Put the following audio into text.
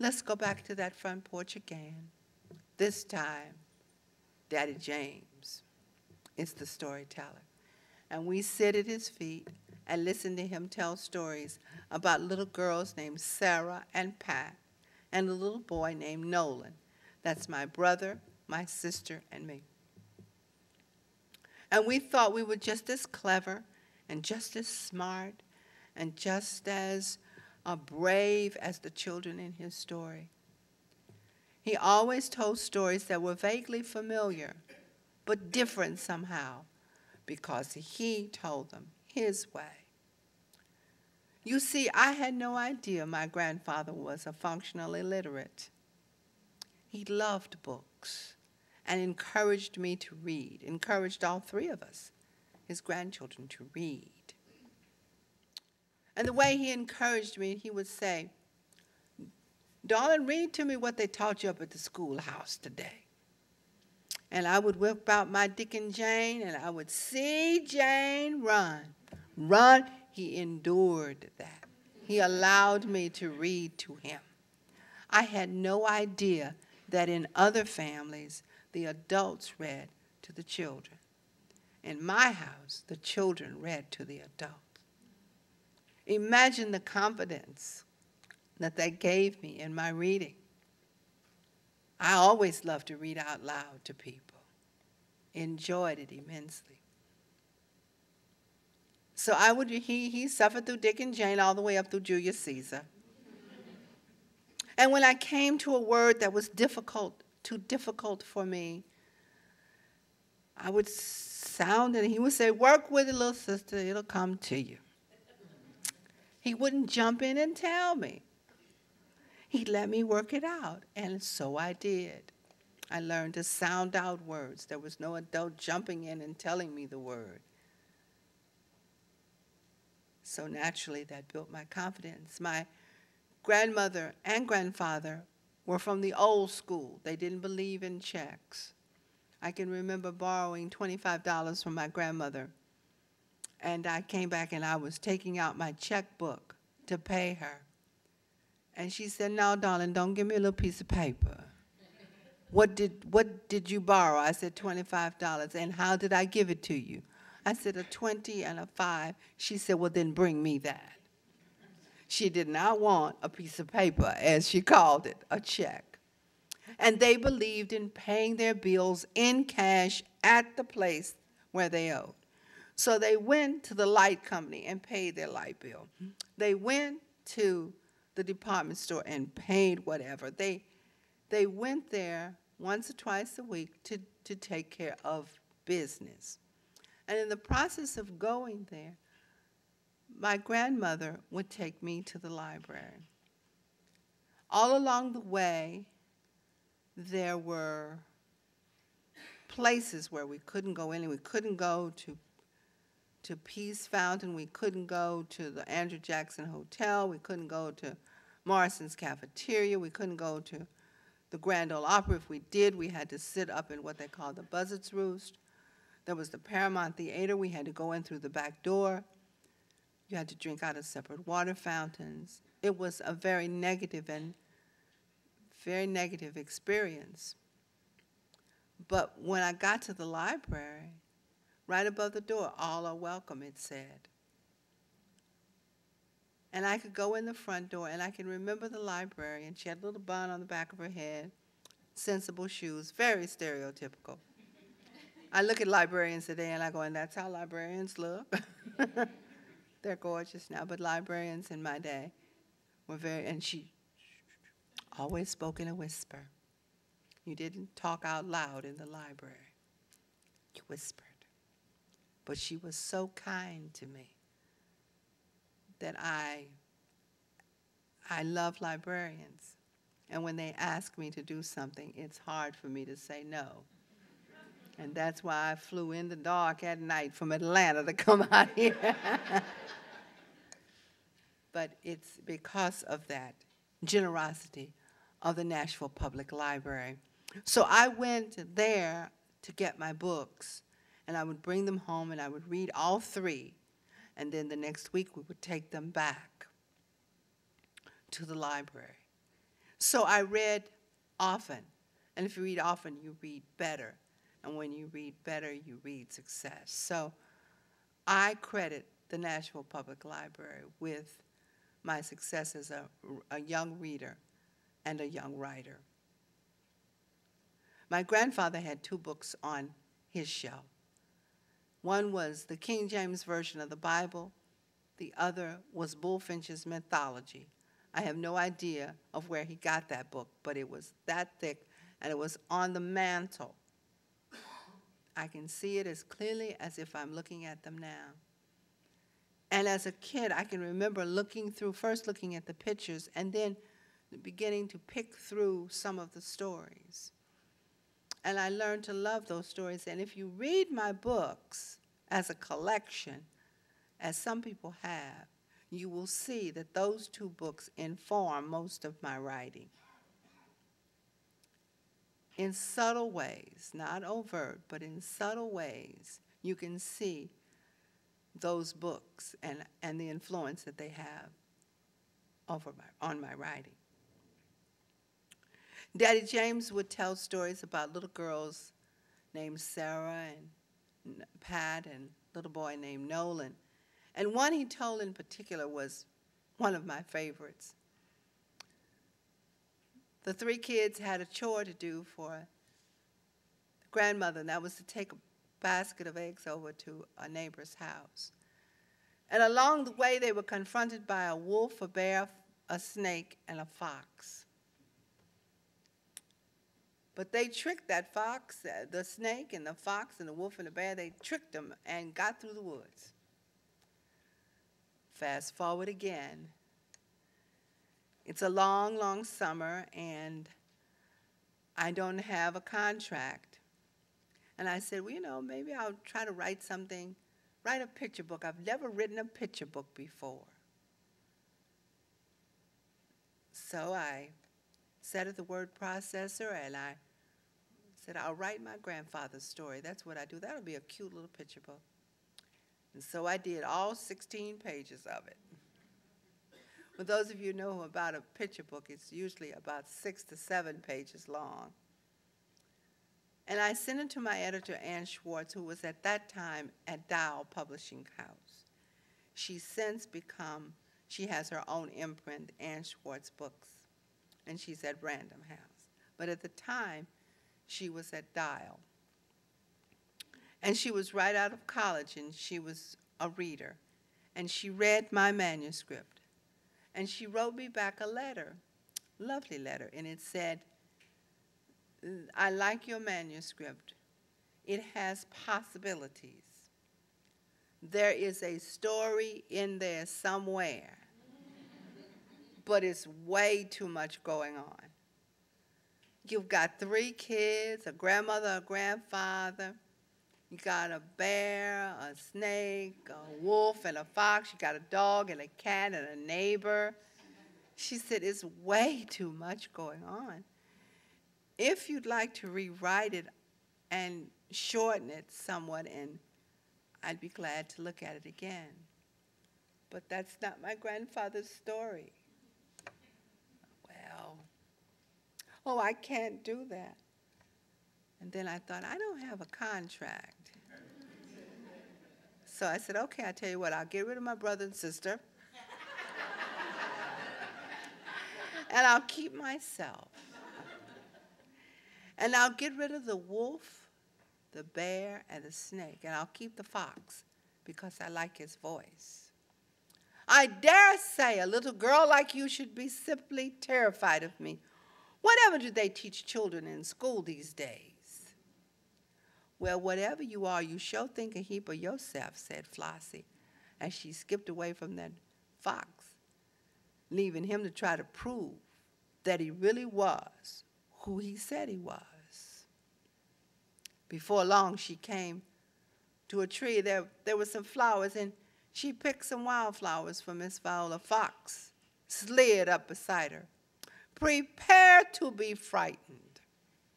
Let's go back to that front porch again. This time, Daddy James is the storyteller. And we sit at his feet and listen to him tell stories about little girls named Sarah and Pat and a little boy named Nolan. That's my brother, my sister, and me. And we thought we were just as clever and just as smart and just as brave as the children in his story. He always told stories that were vaguely familiar, but different somehow, because he told them his way. You see, I had no idea my grandfather was a functional illiterate. He loved books and encouraged me to read, encouraged all three of us, his grandchildren, to read. And the way he encouraged me, he would say, "Darling, read to me what they taught you up at the schoolhouse today." And I would whip out my Dick and Jane, and I would see Jane run. Run. He endured that. He allowed me to read to him. I had no idea that in other families, the adults read to the children. In my house, the children read to the adults. Imagine the confidence that they gave me in my reading. I always loved to read out loud to people, enjoyed it immensely. So he suffered through Dick and Jane all the way up through Julius Caesar. And when I came to a word that was too difficult for me, I would sound it, and he would say, "Work with it, little sister, it'll come to you." He wouldn't jump in and tell me. He'd let me work it out, and so I did. I learned to sound out words. There was no adult jumping in and telling me the word. So naturally, that built my confidence. My grandmother and grandfather were from the old school. They didn't believe in checks. I can remember borrowing $25 from my grandmother, and I came back and I was taking out my checkbook to pay her. And she said, "No, darling, don't give me a little piece of paper. What did you borrow?" I said, $25. "And how did I give it to you?" I said, "A 20 and a 5. She said, "Well, then bring me that." She did not want a piece of paper, as she called it, a check. And they believed in paying their bills in cash at the place where they owed. So they went to the light company and paid their light bill. They went to the department store and paid whatever. They went there once or twice a week to take care of business. And in the process of going there, my grandmother would take me to the library. All along the way, there were places where we couldn't go in. We couldn't go to Peace Fountain. We couldn't go to the Andrew Jackson Hotel. We couldn't go to Morrison's Cafeteria. We couldn't go to the Grand Ole Opry. If we did, we had to sit up in what they call the Buzzard's Roost. There was the Paramount Theater. We had to go in through the back door. You had to drink out of separate water fountains. It was a very negative experience. But when I got to the library, right above the door, "All are welcome," it said. And I could go in the front door, and I can remember the librarian. She had a little bun on the back of her head, sensible shoes, very stereotypical. I look at librarians today, and I go, and that's how librarians look. They're gorgeous now, but librarians in my day were and she always spoke in a whisper. You didn't talk out loud in the library. You whispered. But she was so kind to me that I love librarians. And when they ask me to do something, it's hard for me to say no. And that's why I flew in the dark at night from Atlanta to come out here. But it's because of that generosity of the Nashville Public Library. So I went there to get my books, and I would bring them home, and I would read all three, and then the next week we would take them back to the library. So I read often. And if you read often, you read better. And when you read better, you read success. So I credit the Nashville Public Library with my success as a young reader and a young writer. My grandfather had 2 books on his shelf. One was the King James Version of the Bible. The other was Bulfinch's Mythology. I have no idea of where he got that book, but it was that thick, and it was on the mantle. I can see it as clearly as if I'm looking at them now. And as a kid, I can remember first looking at the pictures, and then beginning to pick through some of the stories. And I learned to love those stories. And if you read my books as a collection, as some people have, you will see that those 2 books inform most of my writing. In subtle ways, not overt, but in subtle ways, you can see those books and the influence that they have on my writing. Daddy James would tell stories about little girls named Sarah and Pat and little boy named Nolan. And one he told in particular was one of my favorites. The 3 kids had a chore to do for grandmother, and that was to take a basket of eggs over to a neighbor's house. And along the way, they were confronted by a wolf, a bear, a snake, and a fox. But they tricked that fox, the snake, and the fox, and the wolf, and the bear. They tricked them and got through the woods. Fast forward again. It's a long, long summer, and I don't have a contract. And I said, well, you know, maybe I'll try to write a picture book. I've never written a picture book before. So I sat at the word processor, and I said, I'll write my grandfather's story. That's what I do. That'll be a cute little picture book. And so I did all 16 pages of it. For those of you who know about a picture book, it's usually about 6 to 7 pages long. And I sent it to my editor, Ann Schwartz, who was at that time at Dial Publishing House. She's since she has her own imprint, Ann Schwartz Books, and she's at Random House. But at the time, she was at Dial. And she was right out of college, and she was a reader. And she read my manuscript. And she wrote me back a letter, lovely letter, and it said, I like your manuscript. It has possibilities. There is a story in there somewhere, but it's way too much going on. You've got 3 kids, a grandmother, a grandfather. You got a bear, a snake, a wolf, and a fox. You got a dog and a cat and a neighbor. She said, it's way too much going on. If you'd like to rewrite it and shorten it somewhat, and I'd be glad to look at it again. But that's not my grandfather's story. Well, oh, I can't do that. And then I thought, I don't have a contract. So I said, okay, I tell you what, I'll get rid of my brother and sister. And I'll keep myself. And I'll get rid of the wolf, the bear, and the snake. And I'll keep the fox because I like his voice. I dare say a little girl like you should be simply terrified of me. Whatever do they teach children in school these days? Well, whatever you are, you sure think a heap of yourself, said Flossie, as she skipped away from that fox, leaving him to try to prove that he really was who he said he was. Before long, she came to a tree. There were some flowers, and she picked some wildflowers for Miss Viola. Fox slid up beside her. Prepare to be frightened.